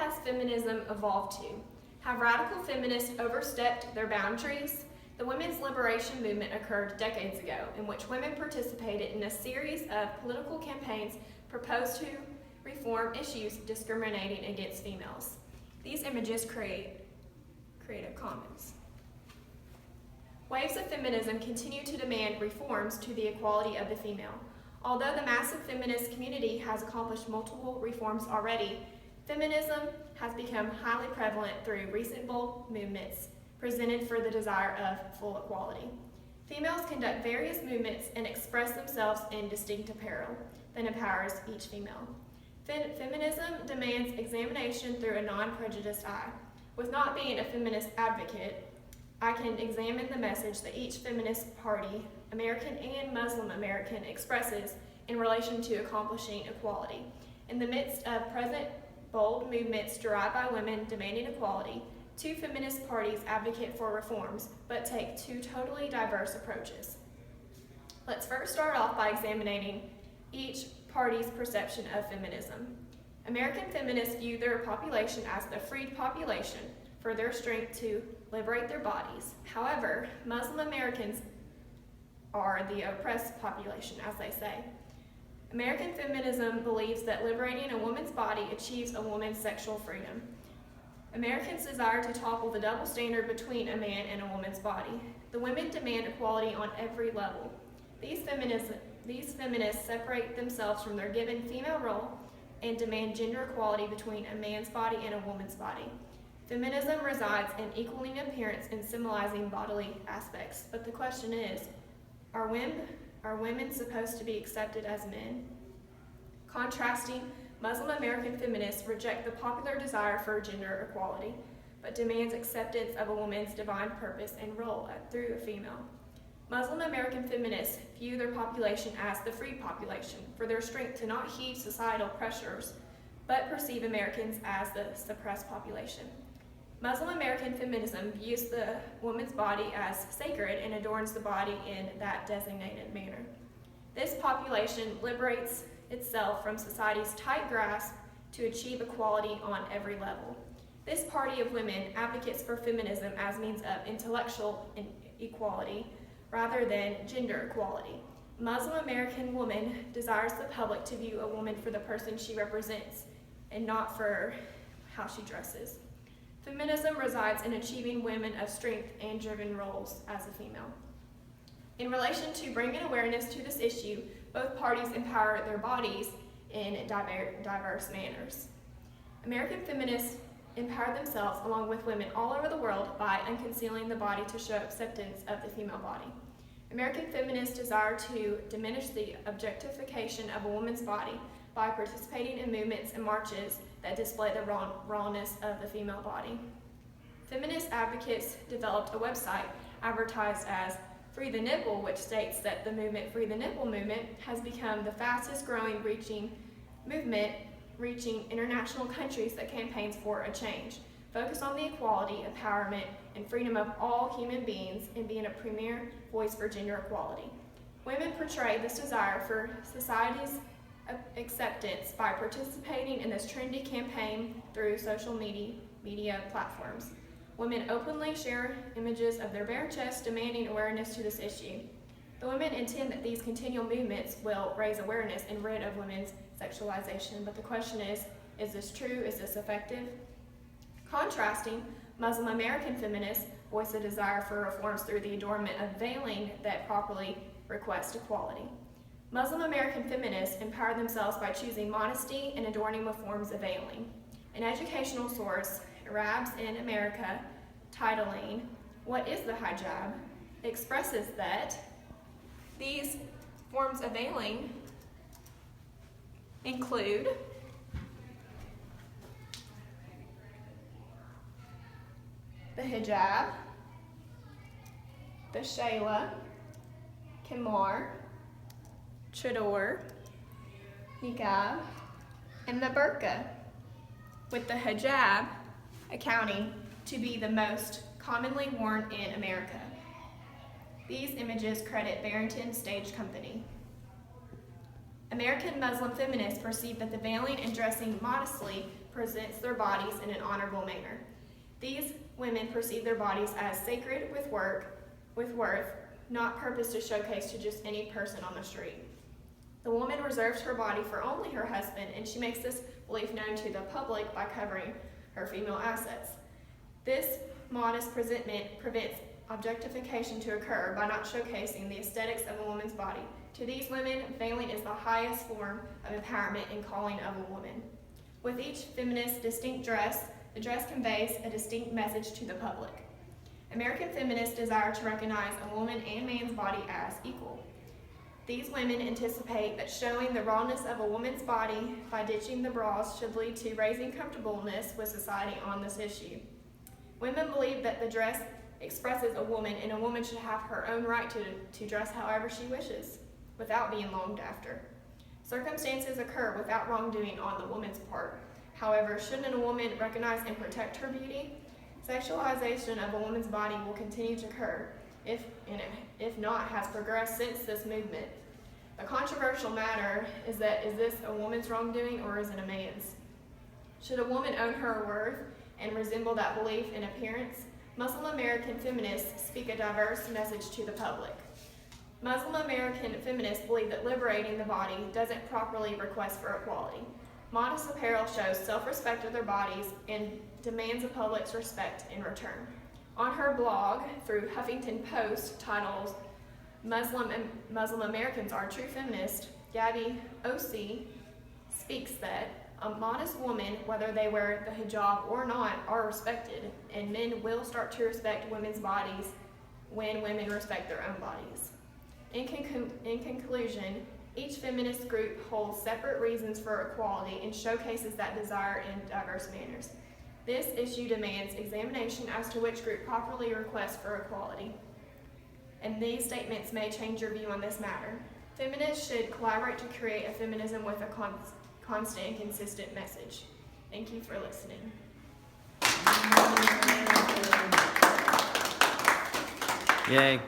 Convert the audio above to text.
has feminism evolved to? Have radical feminists overstepped their boundaries? The women's liberation movement occurred decades ago, in which women participated in a series of political campaigns proposed to reform issues discriminating against females. These images create Creative Commons. Waves of feminism continue to demand reforms to the equality of the female. Although the massive feminist community has accomplished multiple reforms already, feminism has become highly prevalent through recent bold movements presented for the desire of full equality. Females conduct various movements and express themselves in distinct apparel that empowers each female. Feminism demands examination through a non-prejudiced eye. With not being a feminist advocate, I can examine the message that each feminist party, American and Muslim American, expresses in relation to accomplishing equality. In the midst of present bold movements derived by women demanding equality, two feminist parties advocate for reforms, but take two totally diverse approaches. Let's first start off by examining each party's perception of feminism. American feminists view their population as the freed population for their strength to liberate their bodies. However, Muslim Americans are the oppressed population, as they say. American feminism believes that liberating a woman's body achieves a woman's sexual freedom. Americans desire to topple the double standard between a man and a woman's body. The women demand equality on every level. These feminists separate themselves from their given female role and demand gender equality between a man's body and a woman's body. Feminism resides in equaling appearance and symbolizing bodily aspects, but the question is, are women supposed to be accepted as men? Contrasting, Muslim American feminists reject the popular desire for gender equality, but demands acceptance of a woman's divine purpose and role through a female. Muslim American feminists view their population as the free population for their strength to not heed societal pressures, but perceive Americans as the suppressed population. Muslim American feminism views the woman's body as sacred and adorns the body in that designated manner. This population liberates itself from society's tight grasp to achieve equality on every level. This party of women advocates for feminism as means of intellectual equality rather than gender equality. Muslim American woman desires the public to view a woman for the person she represents and not for how she dresses. Feminism resides in achieving women of strength and driven roles as a female. In relation to bringing awareness to this issue, both parties empower their bodies in diverse manners. American feminists empower themselves along with women all over the world by unconcealing the body to show acceptance of the female body. American feminists desire to diminish the objectification of a woman's body by participating in movements and marches that display the rawness of the female body. Feminist advocates developed a website advertised as Free the Nipple, which states that the movement Free the Nipple movement has become the fastest growing movement reaching international countries that campaigns for a change, focused on the equality, empowerment, and freedom of all human beings and being a premier voice for gender equality. Women portray this desire for society's acceptance by participating in this trendy campaign through social media platforms. Women openly share images of their bare chests, demanding awareness to this issue. The women intend that these continual movements will raise awareness and rid of women's sexualization, but the question is this true? Is this effective? Contrasting, Muslim American feminists voice a desire for reforms through the adornment of veiling that properly request equality. Muslim American feminists empower themselves by choosing modesty and adorning with forms of veiling. An educational source, Arabs in America, titling, "What is the hijab?" expresses that these forms of veiling include the hijab, the shayla, khimar, chador, niqab, and the burqa, with the hijab accounting to be the most commonly worn in America. These images credit Barrington Stage Company. American Muslim feminists perceive that the veiling and dressing modestly presents their bodies in an honorable manner. These women perceive their bodies as sacred with worth, not purposed to showcase to just any person on the street. The woman reserves her body for only her husband, and she makes this belief known to the public by covering her female assets. This modest presentment prevents objectification to occur by not showcasing the aesthetics of a woman's body. To these women, veiling is the highest form of empowerment and calling of a woman. With each feminist's distinct dress, the dress conveys a distinct message to the public. American feminists desire to recognize a woman and man's body as equal. These women anticipate that showing the rawness of a woman's body by ditching the bras should lead to raising comfortableness with society on this issue. Women believe that the dress expresses a woman, and a woman should have her own right to dress however she wishes, without being longed after. Circumstances occur without wrongdoing on the woman's part. However, shouldn't a woman recognize and protect her beauty? Sexualization of a woman's body will continue to occur, if not has progressed since this movement. The controversial matter is this a woman's wrongdoing or is it a man's? Should a woman own her worth and resemble that belief in appearance? Muslim American feminists speak a diverse message to the public. Muslim American feminists believe that liberating the body doesn't properly request for equality. Modest apparel shows self-respect of their bodies and demands the public's respect in return. On her blog, through Huffington Post, titled Muslim Americans Are True Feminists, Gabby O.C. speaks that a modest woman, whether they wear the hijab or not, are respected, and men will start to respect women's bodies when women respect their own bodies. In conclusion, each feminist group holds separate reasons for equality and showcases that desire in diverse manners. This issue demands examination as to which group properly requests for equality, and these statements may change your view on this matter. Feminists should collaborate to create a feminism with a constant and consistent message. Thank you for listening. Yay.